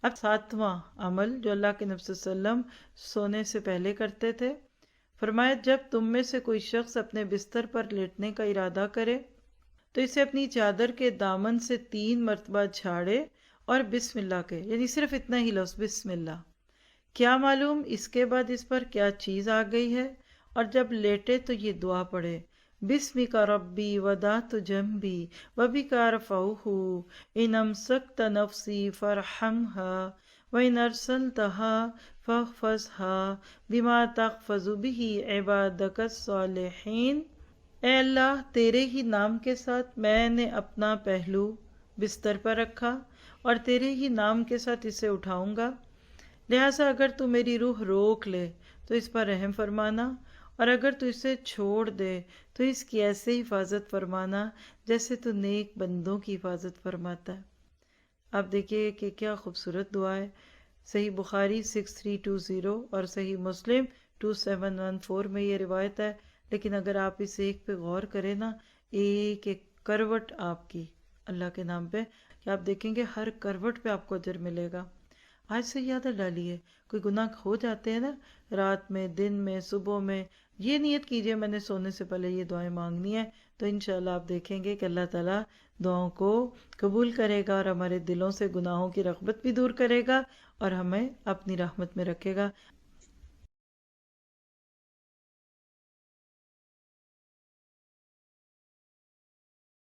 اب ساتواں عمل جو اللہ کے نبی صلی اللہ علیہ وسلم سونے سے پہلے کرتے تھے، فرمایا جب تم میں سے کوئی شخص اپنے بستر پر لیٹنے کا ارادہ کرے تو اسے اپنی چادر کے دامن سے 3 مرتبہ جھاڑے اور بسم اللہ کہے، یعنی صرف اتنا ہی لفظ بسم اللہ۔ کیا معلوم اس کے بعد اس پر کیا چیز آ گئی ہے، اور جب لیٹے تو یہ دعا پڑھے، بسمک ربی وضعت جنبی وبک ارفعہ ان امسکت نفسی فارحمها وان ارسلتها فاحفظها بما تحفظ به عبادک الصالحین۔ اے اللہ، تیرے ہی نام کے ساتھ میں نے اپنا پہلو بستر پر رکھا اور تیرے ہی نام کے ساتھ اسے اٹھاؤں گا، لہٰذا اگر تو میری روح روک لے تو اس پر رحم فرمانا، اور اگر تو اسے چھوڑ دے تو اس کی ایسے حفاظت فرمانا جیسے تو نیک بندوں کی حفاظت فرماتا ہے۔ آپ دیکھیے کہ کیا خوبصورت دعا ہے۔ صحیح بخاری 6320 اور صحیح مسلم 2714 میں یہ روایت ہے، لیکن اگر آپ اس ایک پہ غور کریں نا، ایک ایک کروٹ آپ کی اللہ کے نام پہ، کہ آپ دیکھیں گے ہر کروٹ پہ آپ کو اجر ملے گا۔ آج سے یاد ڈالیے، کوئی گناہ ہو جاتے ہیں نا، رات میں، دن میں، صبح میں، یہ نیت کیجئے میں نے سونے سے پہلے یہ دعائیں مانگنی ہے، تو انشاءاللہ آپ دیکھیں گے کہ اللہ تعالیٰ دعاؤں کو قبول کرے گا اور ہمارے دلوں سے گناہوں کی رغبت بھی دور کرے گا اور ہمیں اپنی رحمت میں رکھے گا۔